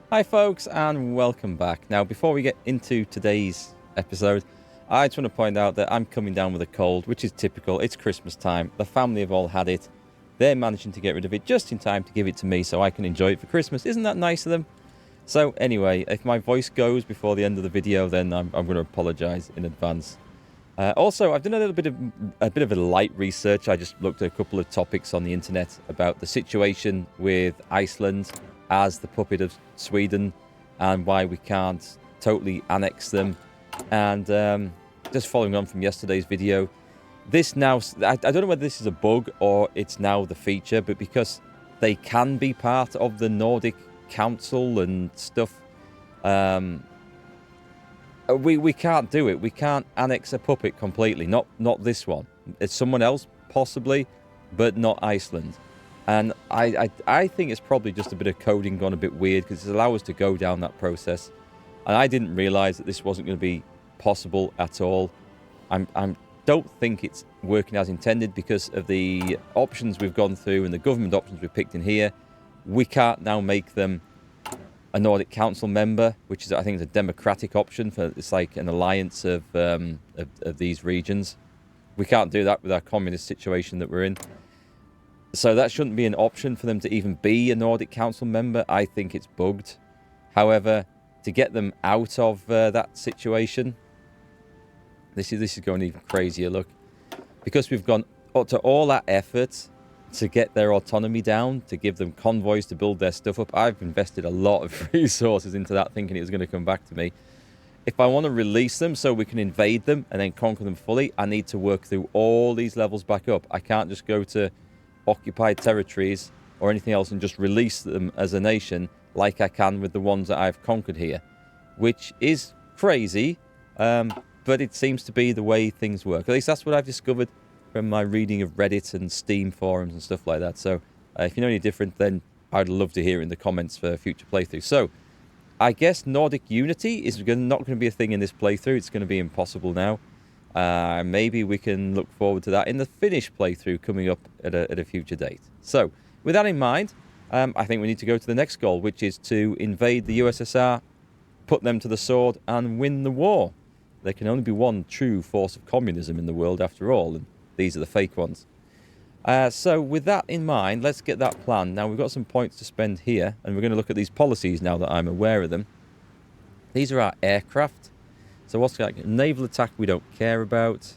Hi folks and welcome back. Now before we get into today's episode, I just want to point out that I'm coming down with a cold, which is typical. It's Christmas time. The family have all had it. They're managing to get rid of it just in time to give it to me so I can enjoy it for Christmas. Isn't that nice of them? So anyway, if my voice goes before the end of the video, then I'm going to apologise in advance. Also, I've done a bit of a light research. I just looked at a couple of topics on the internet about the situation with Iceland as the puppet of Sweden and why we can't totally annex them. And just following on from yesterday's video, this now, I don't know whether this is a bug or it's now the feature, but because they can be part of the Nordic Council and stuff, we can't do it. We can't annex a puppet completely. Not this one. It's someone else, possibly, but not Iceland. And I think it's probably just a bit of coding gone a bit weird because it allows us to go down that process. And I didn't realise that this wasn't going to be possible at all. I don't think it's working as intended because of the options we've gone through and the government options we've picked in here. We can't now make them a Nordic Council member, which is, I think, is a democratic option for it's like an alliance of these regions. We can't do that with our communist situation that we're in. So that shouldn't be an option for them to even be a Nordic Council member. I think it's bugged. However, to get them out of that situation, this is going even crazier. Look, because we've gone to all that effort to get their autonomy down, to give them convoys to build their stuff up. I've invested a lot of resources into that, thinking it was going to come back to me. If I want to release them so we can invade them and then conquer them fully, I need to work through all these levels back up. I can't just go to occupied territories or anything else and just release them as a nation like I can with the ones that I've conquered here, which is crazy, but it seems to be the way things work. At least that's what I've discovered from my reading of Reddit and Steam forums and stuff like that. So if you know any different, then I'd love to hear it in the comments for future playthroughs. So I guess Nordic unity is not going to be a thing in this playthrough. It's going to be impossible now. Maybe we can look forward to that in the Finnish playthrough coming up at a future date. So with that in mind, I think we need to go to the next goal, which is to invade the USSR, put them to the sword and win the war. There can only be one true force of communism in the world after all, and these are the fake ones. So with that in mind, let's get that planned. Now, we've got some points to spend here, and we're going to look at these policies now that I'm aware of them. These are our aircraft. So what's like naval attack we don't care about.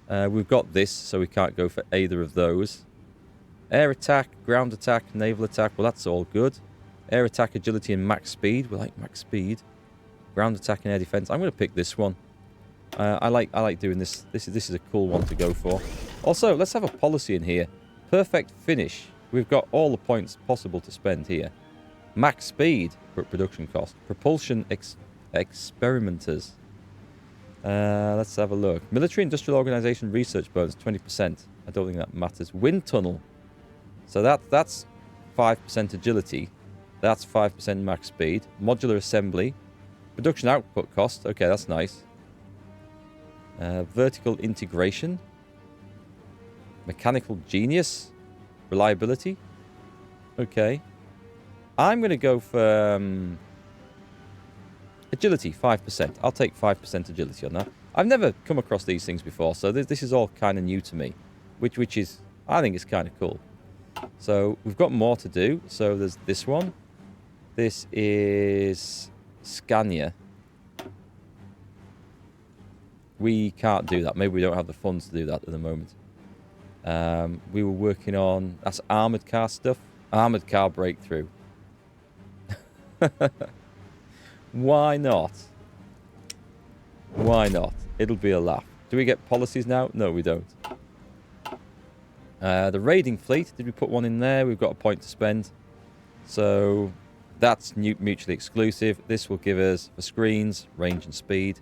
We've got this, so we can't go for either of those. Air attack, ground attack, naval attack, well, that's all good. Air attack, agility, and max speed. We like max speed. Ground attack and air defense. I'm going to pick this one. I like doing this. This is a cool one to go for. Also, let's have a policy in here. Perfect finish. We've got all the points possible to spend here. Max speed for production cost. Propulsion experimenters. Let's have a look. Military industrial organization research bonus 20%. I don't think that matters. Wind tunnel. So that's 5% agility. That's 5% max speed. Modular assembly. Production output cost. Okay, that's nice. Vertical integration. Mechanical genius. Reliability. Okay. I'm going to go for agility, 5%. I'll take 5% agility on that. I've never come across these things before, so this is all kind of new to me, which is, I think it's kind of cool. So we've got more to do. So there's this one. This is Scania. We can't do that. Maybe we don't have the funds to do that at the moment. We were working on... That's armoured car stuff. Armoured car breakthrough. Why not? Why not? It'll be a laugh. Do we get policies now? No, we don't. The raiding fleet. Did we put one in there? We've got a point to spend. So that's mutually exclusive. This will give us for screens, range and speed.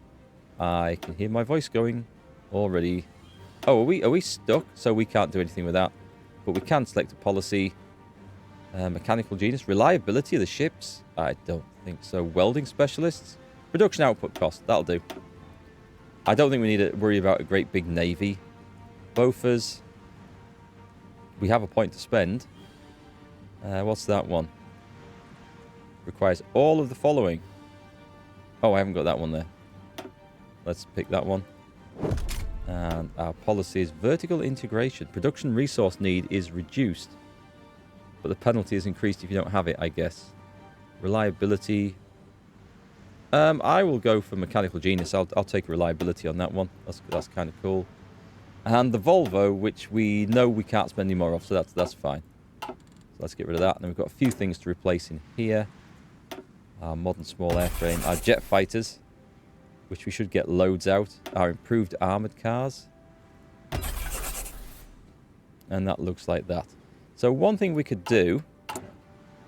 I can hear my voice going already. Oh, are we stuck? So we can't do anything with that. But we can select a policy. Mechanical genius. Reliability of the ships? I don't think so. Welding specialists? Production output cost. That'll do. I don't think we need to worry about a great big navy. Bofors. We have a point to spend. What's that one? requires all of the following. Oh, I haven't got that one there. Let's pick that one. And our policy is vertical integration. Production resource need is reduced, but the penalty is increased if you don't have it, I guess. Reliability. I will go for mechanical genius. I'll take reliability on that one. That's kind of cool. And the Volvo, which we know we can't spend any more of, so that's fine. So let's get rid of that. And then we've got a few things to replace in here. Our modern small airframe, our jet fighters, which we should get loads out. Our improved armoured cars. And that looks like that. So one thing we could do,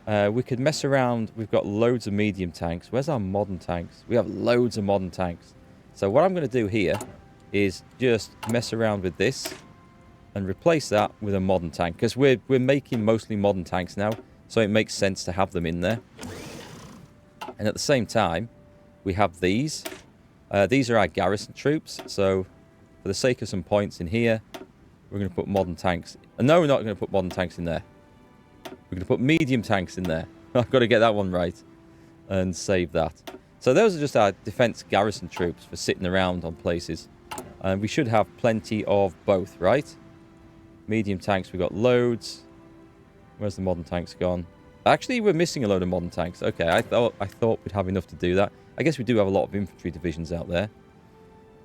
we could mess around. We've got loads of medium tanks. Where's our modern tanks? We have loads of modern tanks. So what I'm going to do here is just mess around with this and replace that with a modern tank. Because we're making mostly modern tanks now, so it makes sense to have them in there. And at the same time, we have these. These are our garrison troops. So for the sake of some points in here, we're going to put modern tanks. No, we're not going to put modern tanks in there. We're going to put medium tanks in there. I've got to get that one right and save that. So those are just our defense garrison troops for sitting around on places. And we should have plenty of both, right? Medium tanks, we've got loads. Where's the modern tanks gone? Actually, we're missing a load of modern tanks. Okay, I thought we'd have enough to do that. I guess we do have a lot of infantry divisions out there.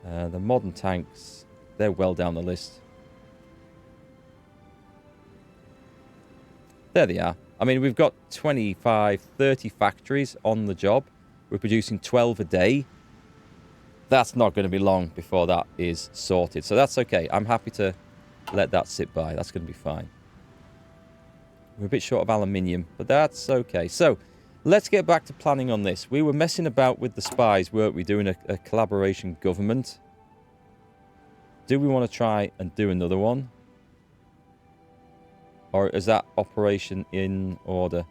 The modern tanks, they're well down the list. There they are. I mean, we've got 25, 30 factories on the job. We're producing 12 a day. That's not going to be long before that is sorted. So that's okay. I'm happy to let that sit by. That's going to be fine. We're a bit short of aluminium, but that's okay. So let's get back to planning on this. We were messing about with the spies, weren't we? Doing a collaboration government. Do we want to try and do another one? Or is that operation in order?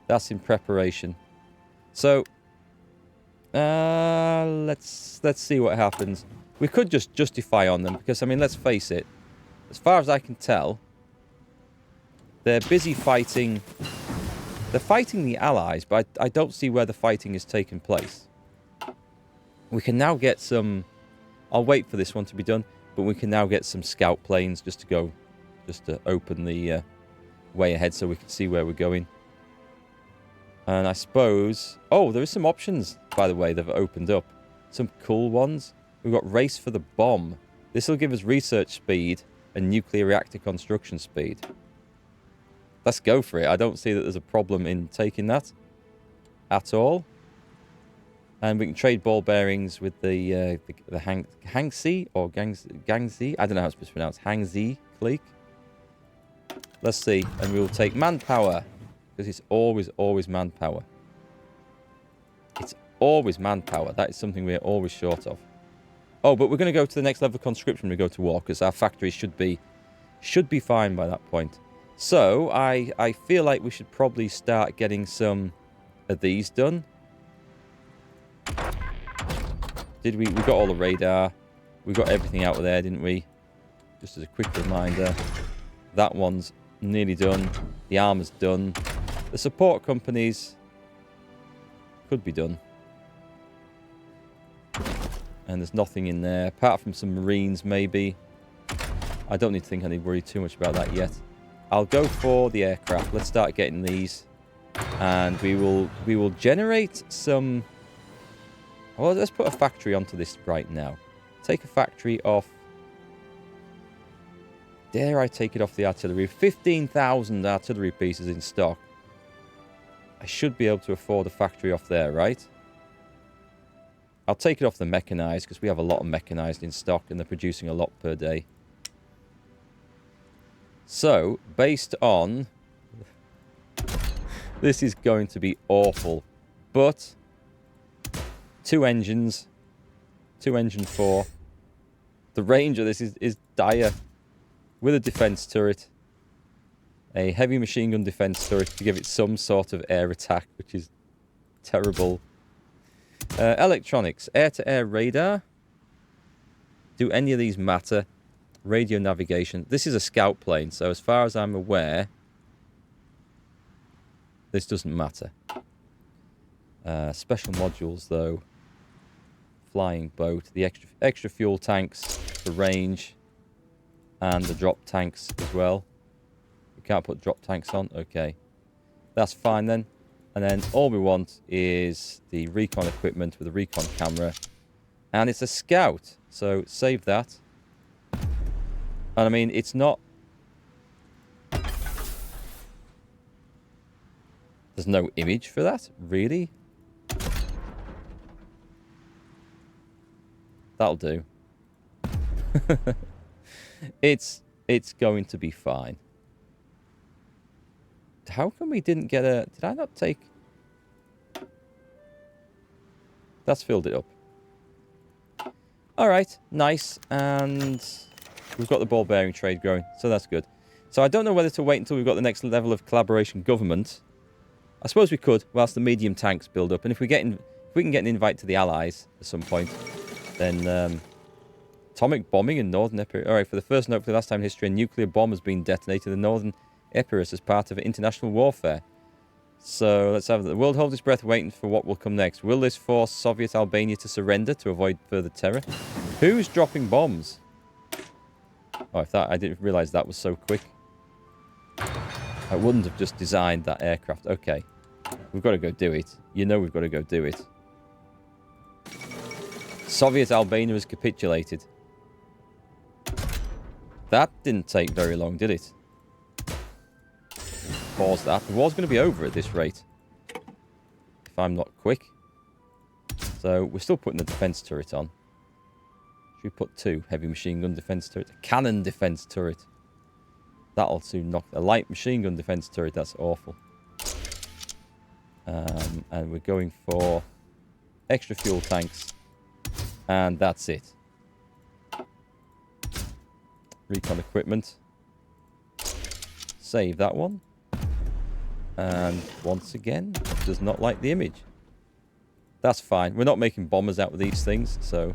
That's in preparation. So let's see what happens. We could just justify on them because, I mean, let's face it. As far as I can tell, they're busy fighting. They're fighting the Allies, but I don't see where the fighting is taking place. We can now get some. I'll wait for this one to be done, but we can now get some scout planes just to open the way ahead so we can see where we're going. And I suppose... Oh, there is some options, by the way, that have opened up. Some cool ones. We've got Race for the Bomb. This will give us research speed and nuclear reactor construction speed. Let's go for it. I don't see that there's a problem in taking that at all. And we can trade ball bearings with the Hangzi or Gangzi. I don't know how it's supposed to pronounce. Hangzi clique. Let's see. And we'll take manpower. Because it's always manpower. It's always manpower. That is something we're always short of. Oh, but we're going to go to the next level of conscription when we go to war. Because our factories should be fine by that point. So, I feel like we should probably start getting some of these done. We got all the radar. We got everything out of there, didn't we? Just as a quick reminder. That one's nearly done. The armor's done. The support companies could be done. And there's nothing in there, apart from some marines, maybe. I don't need to think I need to worry too much about that yet. I'll go for the aircraft. Let's start getting these. And we will generate some... Well, let's put a factory onto this right now. Take a factory off... Dare I take it off the artillery? 15,000 artillery pieces in stock. I should be able to afford a factory off there, right? I'll take it off the mechanized, because we have a lot of mechanized in stock, and they're producing a lot per day. So, based on... This is going to be awful. But... 2 engines. 2 engine 4. The range of this is dire. With a defense turret. A heavy machine gun defense turret to give it some sort of air attack, which is terrible. Electronics. Air-to-air radar. Do any of these matter? Radio navigation. This is a scout plane, so as far as I'm aware, this doesn't matter. Special modules, though. Flying boat. The extra fuel tanks for range. And the drop tanks as well. We can't put drop tanks on. Okay. That's fine then. And then all we want is the recon equipment with a recon camera. And it's a scout. So save that. And I mean, it's not... There's no image for that? Really? That'll do. It's going to be fine. How come we didn't get a... Did I not take... That's filled it up. Alright, nice. And we've got the ball bearing trade going, so that's good. So I don't know whether to wait until we've got the next level of collaboration government. I suppose we could, whilst the medium tanks build up. And if we can get an invite to the Allies at some point, then atomic bombing in Northern Epirus. Alright, for the first note for the last time in history, a nuclear bomb has been detonated in Northern Epirus as part of international warfare. So let's have it. The world holds its breath waiting for what will come next. Will this force Soviet Albania to surrender to avoid further terror? Who's dropping bombs? Oh, I didn't realise that was so quick. I wouldn't have just designed that aircraft. Okay. We've got to go do it. You know we've got to go do it. Soviet Albania has capitulated. That didn't take very long, did it? Pause that. The war's going to be over at this rate. If I'm not quick. So, we're still putting the defense turret on. Should we put 2 heavy machine gun defense turret? A cannon defense turret. That'll soon knock... A light machine gun defense turret, that's awful. And we're going for extra fuel tanks. And that's it. Recon equipment. Save that one. And once again, does not like the image. That's fine. We're not making bombers out of these things, so...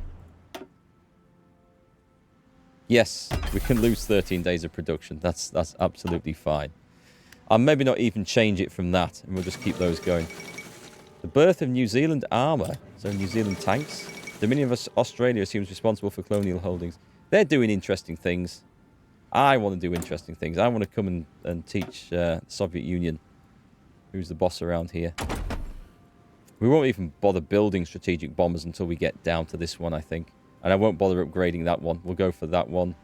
Yes, we can lose 13 days of production. That's absolutely fine. I'll maybe not even change it from that, and we'll just keep those going. The birth of New Zealand armour. So New Zealand tanks. Dominion of Australia assumes responsible for colonial holdings. They're doing interesting things. I want to do interesting things. I want to come and teach the Soviet Union who's the boss around here. We won't even bother building strategic bombers until we get down to this one, I think. And I won't bother upgrading that one. We'll go for that one.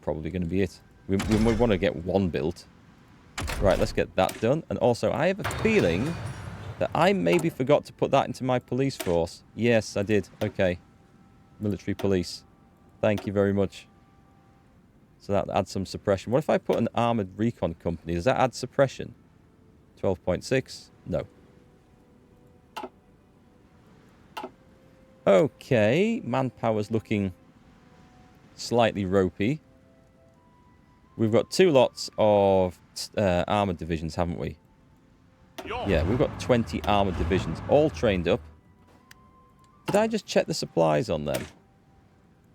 Probably going to be it. We want to get one built. Right, let's get that done. And also, I have a feeling that I maybe forgot to put that into my police force. Yes, I did. Okay. Military police. Thank you very much. So that adds some suppression. What if I put an armoured recon company? Does that add suppression? 12.6? No. Okay. Manpower's looking slightly ropey. We've got 2 lots of armoured divisions, haven't we? Yeah, we've got 20 armoured divisions, all trained up. Did I just check the supplies on them?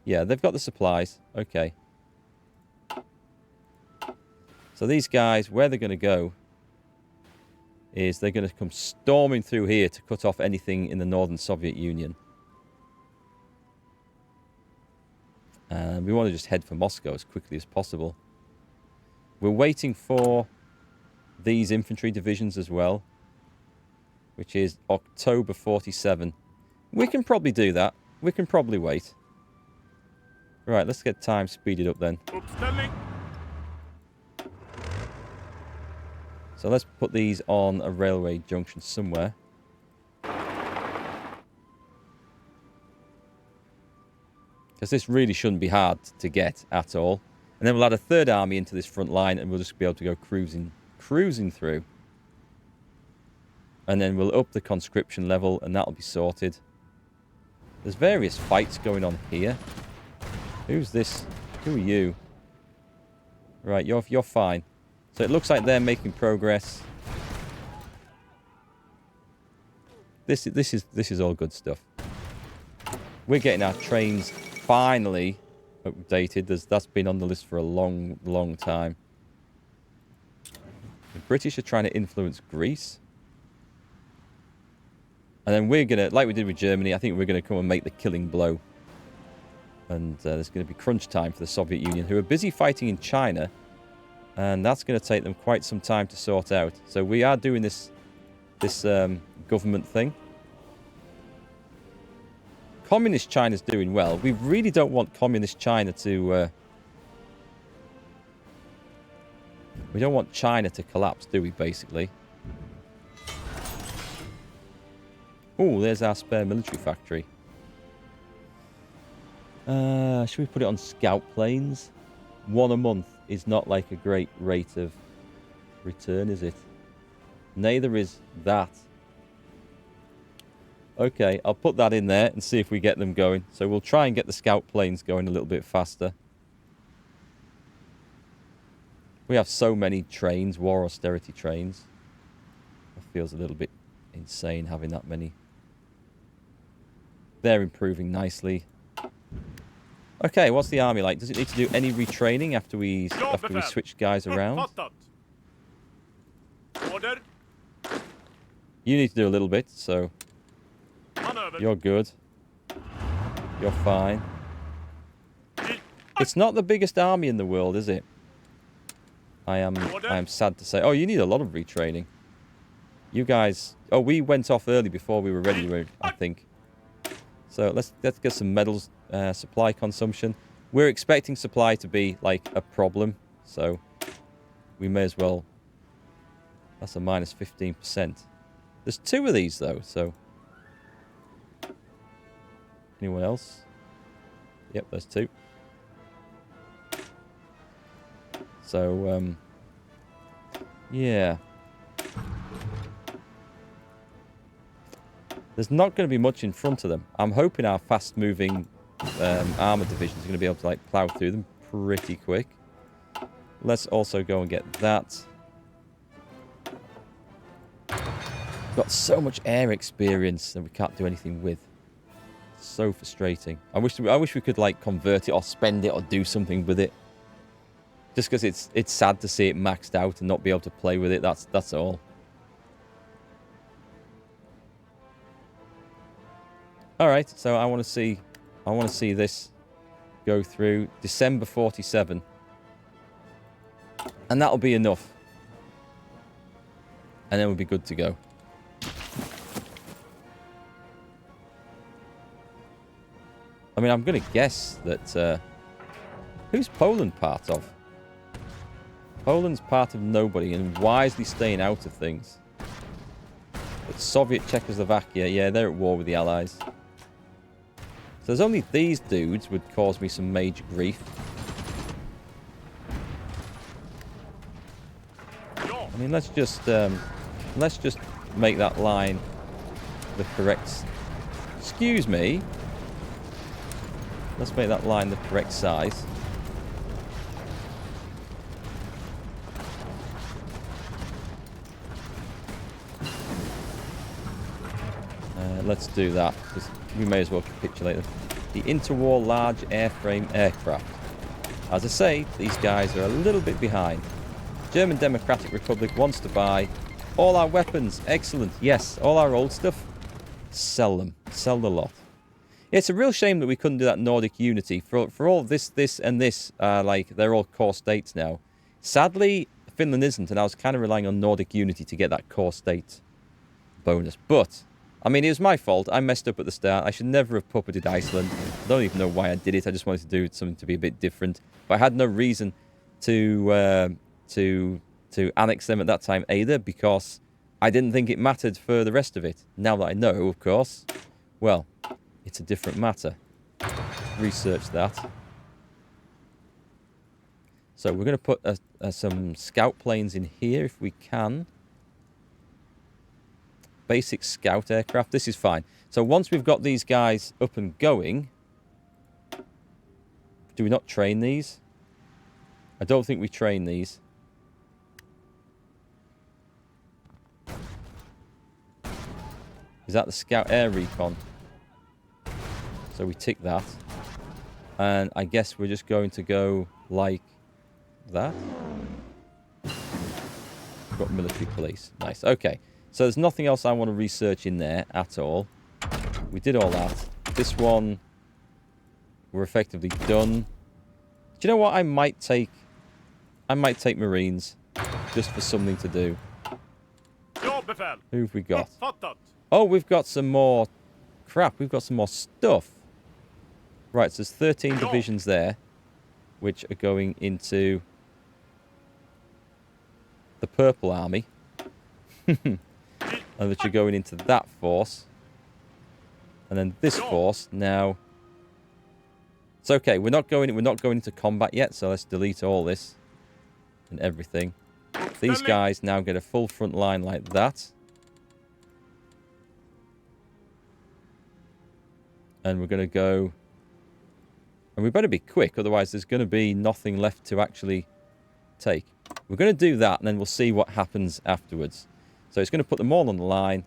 Yeah, they've got the supplies. Okay. So these guys, where they're going to go is they're going to come storming through here to cut off anything in the Northern Soviet Union. And we want to just head for Moscow as quickly as possible. We're waiting for these infantry divisions as well, which is October 47. We can probably do that. We can probably wait. Right, let's get time speeded up then. So let's put these on a railway junction somewhere. Because this really shouldn't be hard to get at all. And then we'll add a 3rd army into this front line and we'll just be able to go cruising through. And then we'll up the conscription level and that'll be sorted. There's various fights going on here. Who's this? Who are you? Right, you're fine. So it looks like they're making progress. This is all good stuff. We're getting our trains finally updated. That's been on the list for a long time. The British are trying to influence Greece. And then we're going to, like we did with Germany, I think we're going to come and make the killing blow. And there's going to be crunch time for the Soviet Union, who are busy fighting in China. And that's going to take them quite some time to sort out. So we are doing this government thing. Communist China's doing well. We really don't want Communist China to... we don't want China to collapse, do we, basically? Oh, there's our spare military factory. Should we put it on scout planes? 1 a month is not like a great rate of return, is it? Neither is that. Okay, I'll put that in there and see if we get them going. So we'll try and get the scout planes going a little bit faster. We have so many trains, war austerity trains. It feels a little bit insane having that many. They're improving nicely. Okay, what's the army like? Does it need to do any retraining after we switch guys around? You need to do a little bit, so you're good. You're fine. It's not the biggest army in the world, is it? I am sad to say. Oh, you need a lot of retraining. You guys... Oh, we went off early before we were ready, I think. So let's get some medals, supply consumption. We're expecting supply to be like a problem, so we may as well. That's a minus 15%. There's 2 of these though, so anyone else? Yep, there's 2. So yeah. There's not going to be much in front of them. I'm hoping our fast-moving armor division is going to be able to like plow through them pretty quick. Let's also go and get that. Got so much air experience that we can't do anything with. So frustrating. I wish we could like convert it or spend it or do something with it. Just because it's sad to see it maxed out and not be able to play with it. That's all. All right, so I want to see this go through December 47, and that'll be enough, and then we'll be good to go. I mean, I'm going to guess that who's Poland part of? Poland's part of nobody and wisely staying out of things. But Soviet Czechoslovakia, yeah, they're at war with the Allies. So there's only these dudes would cause me some major grief. I mean, let's just make that line the correct. Excuse me. Let's make that line the correct size. Let's do that, because we may as well capitulate them. The interwar large airframe aircraft. As I say, these guys are a little bit behind. German Democratic Republic wants to buy all our weapons. Excellent. Yes, all our old stuff. Sell them. Sell the lot. It's a real shame that we couldn't do that Nordic unity. For all this, and this, like, they're all core states now. Sadly, Finland isn't, and I was kind of relying on Nordic unity to get that core state bonus. But I mean, it was my fault. I messed up at the start. I should never have puppeted Iceland. I don't even know why I did it. I just wanted to do something to be a bit different. But I had no reason to annex them at that time either, because I didn't think it mattered for the rest of it. Now that I know, of course, well, it's a different matter. Research that. So we're going to put some scout planes in here if we can. Basic scout aircraft. This is fine. So once we've got these guys up and going, do we not train these? I don't think we train these. Is that the scout air recon? So we tick that. And I guess we're just going to go like that. Got military police. Nice. Okay. So there's nothing else I want to research in there at all. We did all that. This one, we're effectively done. Do you know what? I might take Marines just for something to do. Who have we got? Oh, we've got some more crap. We've got some more stuff. Right, so there's 13 divisions there, which are going into the Purple Army. And which are going into that force. And then this force now. It's okay, we're not going into combat yet, so let's delete all this and everything. These guys now get a full front line like that. And we're going to go... And we better be quick, otherwise there's going to be nothing left to actually take. We're going to do that, and then we'll see what happens afterwards. So it's going to put them all on the line,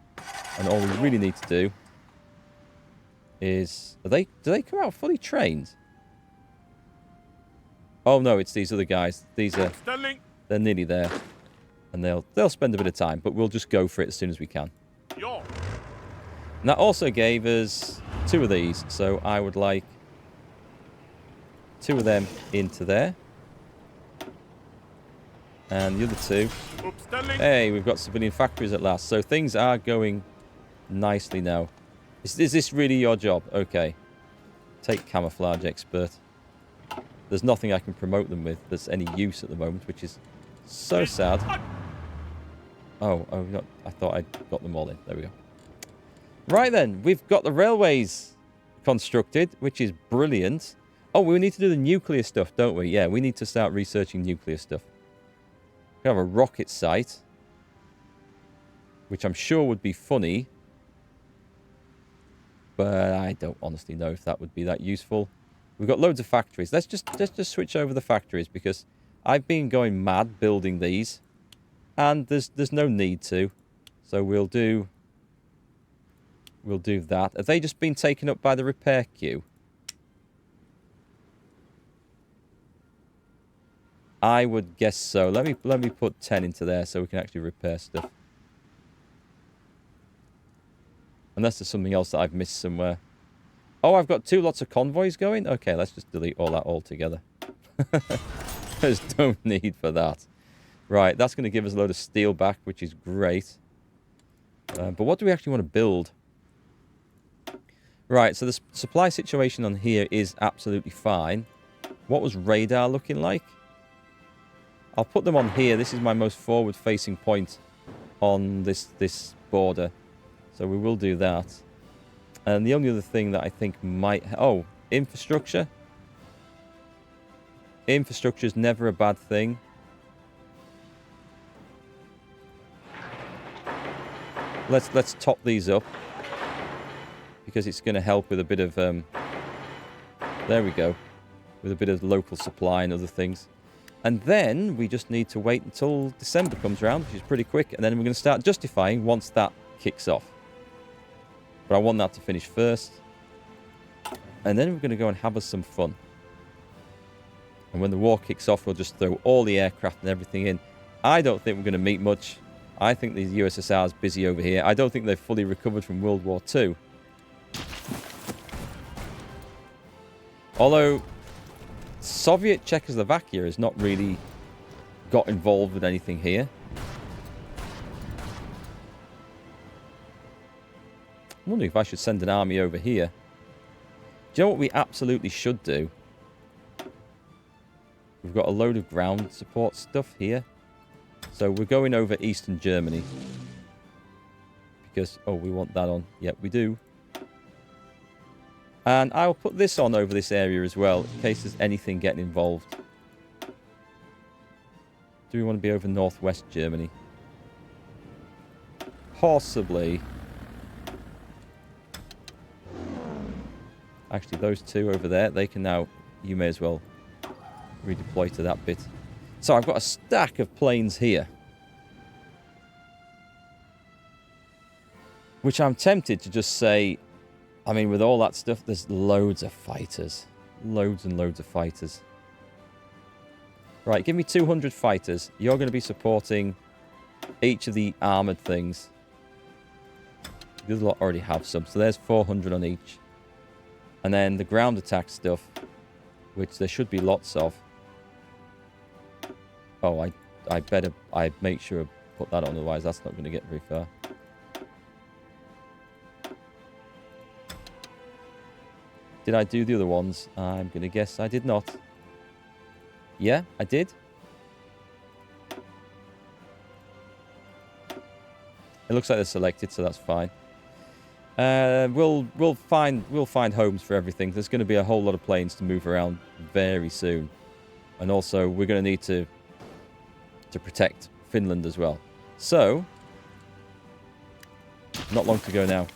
and all we really need to do is... do they come out fully trained? Oh no, it's these other guys. These are... They're nearly there. And they'll spend a bit of time, but we'll just go for it as soon as we can. And that also gave us 2 of these, so I would like 2 of them into there. And the other 2. Hey, we've got civilian factories at last. So things are going nicely now. Is this really your job? Okay. Take camouflage expert. There's nothing I can promote them with that's any use at the moment, which is so sad. Oh, I thought I'd got them all in. There we go. Right then, we've got the railways constructed, which is brilliant. Oh, we need to do the nuclear stuff, don't we? Yeah, we need to start researching nuclear stuff. We have a rocket site, which I'm sure would be funny, but I don't honestly know if that would be that useful. We've got loads of factories. Let's just switch over the factories, because I've been going mad building these, and there's no need to. So we'll do that. Have they just been taken up by the repair queue? I would guess so. Let me put 10 into there so we can actually repair stuff. Unless there's something else that I've missed somewhere. Oh, I've got 2 lots of convoys going? Okay, let's just delete all that altogether. There's no need for that. Right, that's going to give us a load of steel back, which is great. But what do we actually want to build? Right, so the supply situation on here is absolutely fine. What was radar looking like? I'll put them on here. This is my most forward-facing point on this border. So we will do that. And the only other thing that I think might... Oh, infrastructure. Infrastructure is never a bad thing. Let's top these up, because it's going to help with a bit of... there we go. With a bit of local supply and other things. And then we just need to wait until December comes around, which is pretty quick. And then we're going to start justifying once that kicks off. But I want that to finish first. And then we're going to go and have us some fun. And when the war kicks off, we'll just throw all the aircraft and everything in. I don't think we're going to meet much. I think the USSR is busy over here. I don't think they've fully recovered from World War II. Although Soviet Czechoslovakia has not really got involved with anything here. I'm wondering if I should send an army over here. Do you know what we absolutely should do? We've got a load of ground support stuff here. So we're going over Eastern Germany. Because, oh, we want that on. Yep, we do. And I'll put this on over this area as well, in case there's anything getting involved. Do we want to be over Northwest Germany? Possibly. Actually, those 2 over there, they can now... You may as well redeploy to that bit. So I've got a stack of planes here. Which I'm tempted to just say... I mean, with all that stuff, there's loads of fighters. Loads and loads of fighters. Right, give me 200 fighters. You're going to be supporting each of the armoured things. The other lot already have some. So there's 400 on each. And then the ground attack stuff, which there should be lots of. Oh, I better make sure I put that on, otherwise that's not going to get very far. Did I do the other ones? I'm going to guess I did not. Yeah, I did. It looks like they're selected, so that's fine. We'll find homes for everything. There's going to be a whole lot of planes to move around very soon, and also we're going to need to protect Finland as well. So, not long to go now.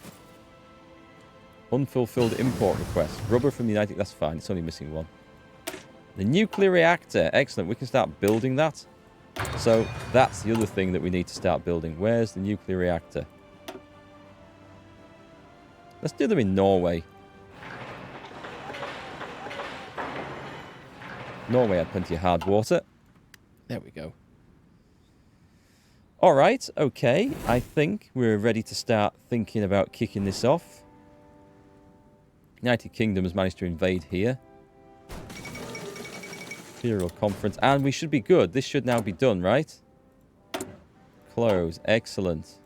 Unfulfilled import request. Rubber from the United... That's fine. It's only missing one. The nuclear reactor. Excellent. We can start building that. So, that's the other thing that we need to start building. Where's the nuclear reactor? Let's do them in Norway. Norway had plenty of hard water. There we go. Alright, okay. I think we're ready to start thinking about kicking this off. United Kingdom has managed to invade here. Imperial Conference. And we should be good. This should now be done, right? Close. Excellent.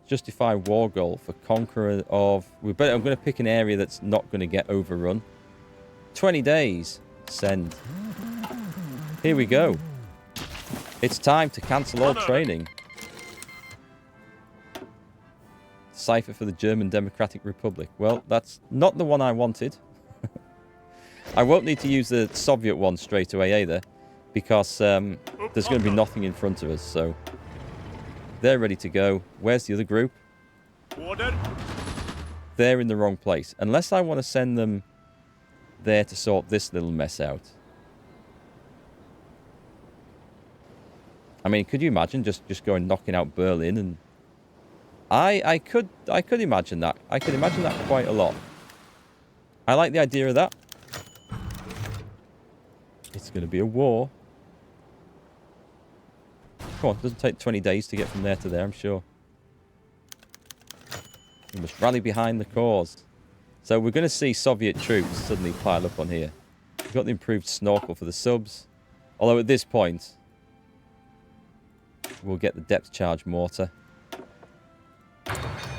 Justify war goal for conqueror of... I'm going to pick an area that's not going to get overrun. 20 days. Send. Here we go. It's time to cancel all training. Cipher for the German Democratic Republic. Well, that's not the one I wanted. I won't need to use the Soviet one straight away either, because there's going to be nothing in front of us, so... They're ready to go. Where's the other group? Order. They're in the wrong place. Unless I want to send them there to sort this little mess out. I mean, could you imagine just going knocking out Berlin? And I could imagine that. I could imagine that quite a lot. I like the idea of that. It's going to be a war. Come on, it doesn't take 20 days to get from there to there, I'm sure. We must rally behind the cause. So we're going to see Soviet troops suddenly pile up on here. We've got the improved snorkel for the subs. Although at this point, we'll get the depth charge mortar.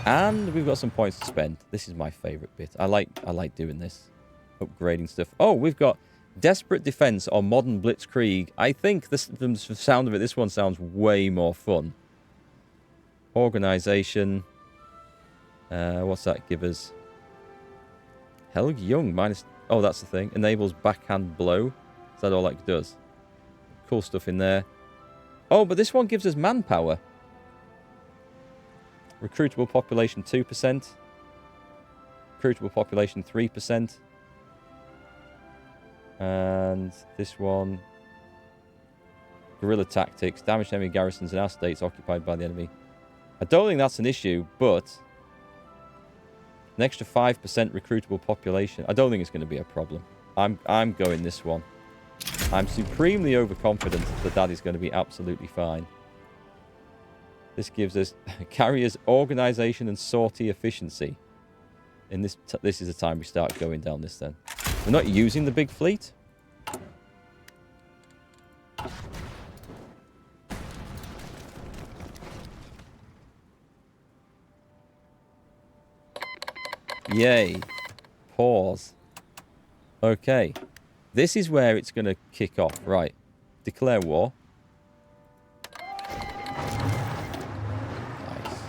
And we've got some points to spend. This is my favourite bit. I like doing this. Upgrading stuff. Oh, we've got... Desperate Defense or Modern Blitzkrieg. I think the sound of it, this one sounds way more fun. Organisation. What's that give us? Helg Young minus... Oh, that's the thing. Enables backhand blow. Is that all that does? Cool stuff in there. Oh, but this one gives us manpower. Recruitable population 2%. Recruitable population 3%. And this one, guerrilla tactics, damage enemy garrisons in our states occupied by the enemy. I don't think that's an issue, but an extra 5% recruitable population. I don't think it's going to be a problem. I'm going this one. I'm supremely overconfident that is going to be absolutely fine. This gives us carriers organization and sortie efficiency. In this is the time we start going down this then. We're not using the big fleet. Yay. Pause. Okay. This is where it's going to kick off. Right. Declare war. Nice.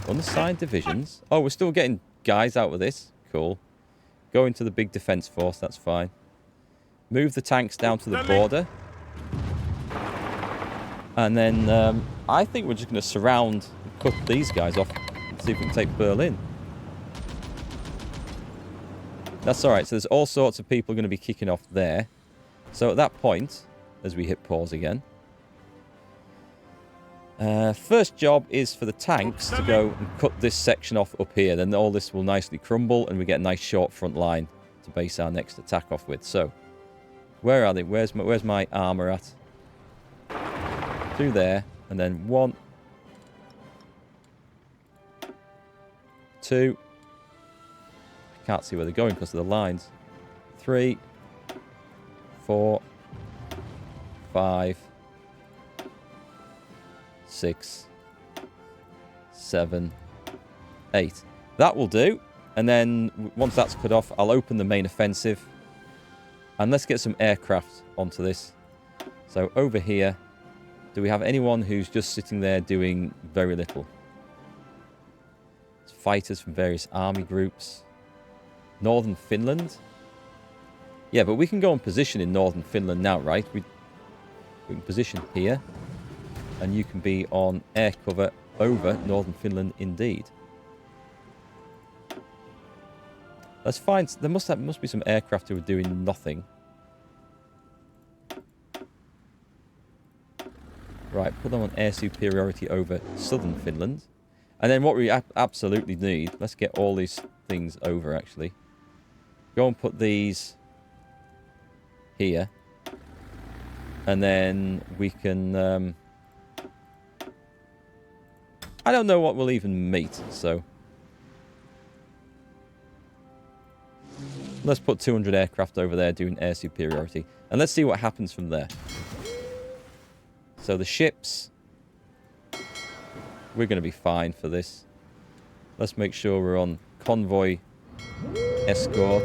Unassigned divisions. Oh, we're still getting guys out of this. Cool. Go into the big defense force, that's fine. Move the tanks down to the border. And then I think we're just going to surround and cut these guys off and see if we can take Berlin. That's alright, so there's all sorts of people going to be kicking off there. So at that point, as we hit pause again, first job is for the tanks to go and cut this section off up here. Then all this will nicely crumble and we get a nice short front line to base our next attack off with. So, where are they? Where's my armour at? Through there. And then 1, 2. I can't see where they're going because of the lines. 3, 4, 5, 6, 7, 8. That will do. And then once that's cut off, I'll open the main offensive. And let's get some aircraft onto this. So over here, do we have anyone who's just sitting there doing very little? It's fighters from various army groups. Northern Finland. Yeah, but we can go and position in Northern Finland now, right? We can position here. And you can be on air cover over Northern Finland indeed. Let's find... There must be some aircraft who are doing nothing. Right, put them on air superiority over Southern Finland. And then what we absolutely need... Let's get all these things over, actually. Go and put these... here. And then we can... I don't know what we'll even meet, so... Let's put 200 aircraft over there doing air superiority. And let's see what happens from there. So the ships... We're going to be fine for this. Let's make sure we're on convoy escort.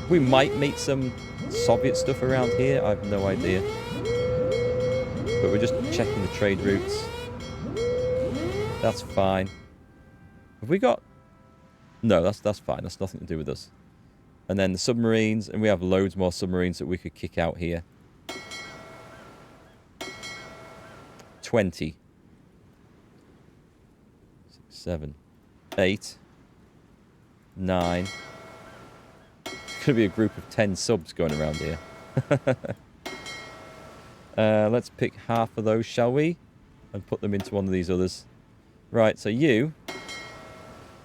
We might meet some Soviet stuff around here. I have no idea. But we're just checking the trade routes. That's fine. Have we got... No, that's fine. That's nothing to do with us. And then the submarines. And we have loads more submarines that we could kick out here. 20. 6, 7, 8, 9. Could be a group of 10 subs going around here. Let's pick half of those, shall we? And put them into one of these others. Right, so you...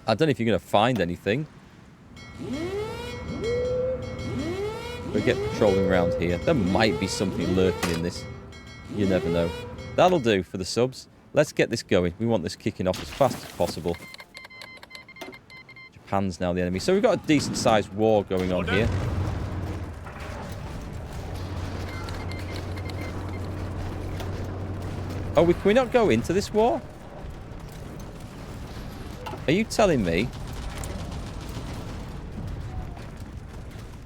I don't know if you're going to find anything. But get patrolling around here. There might be something lurking in this. You never know. That'll do for the subs. Let's get this going. We want this kicking off as fast as possible. Japan's now the enemy. So we've got a decent-sized war going on here. Oh, can we not go into this war? Are you telling me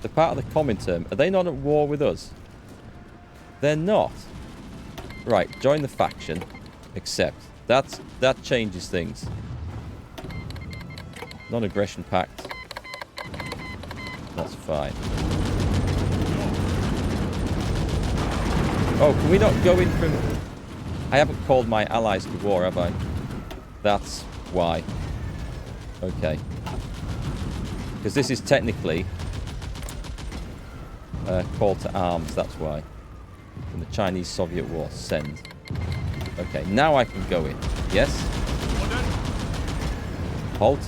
the part of the Comintern, are they not at war with us? They're not. Right, join the faction. Accept. That changes things. Non-aggression pact. That's fine. Oh, can we not go in from... I haven't called my allies to war, have I? That's why. Okay. Because this is technically a call to arms, that's why. From the Chinese-Soviet War. Send. Okay, now I can go in. Yes? Halt.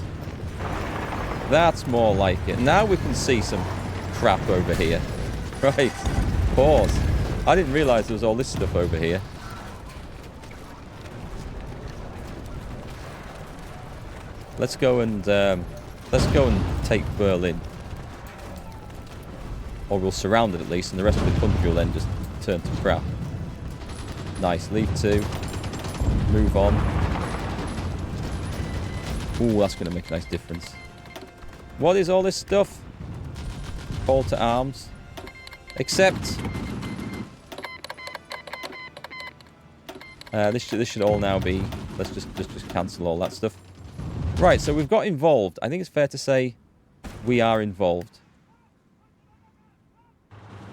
That's more like it. Now we can see some crap over here. Right. Pause. I didn't realise there was all this stuff over here. Let's go and take Berlin. Or we'll surround it at least, and the rest of the country will then just turn to crap. Nice. Leave 2. Move on. Ooh, that's going to make a nice difference. What is all this stuff? Call to arms. Accept. This should all now be... Let's just cancel all that stuff. Right, so we've got involved. I think it's fair to say we are involved.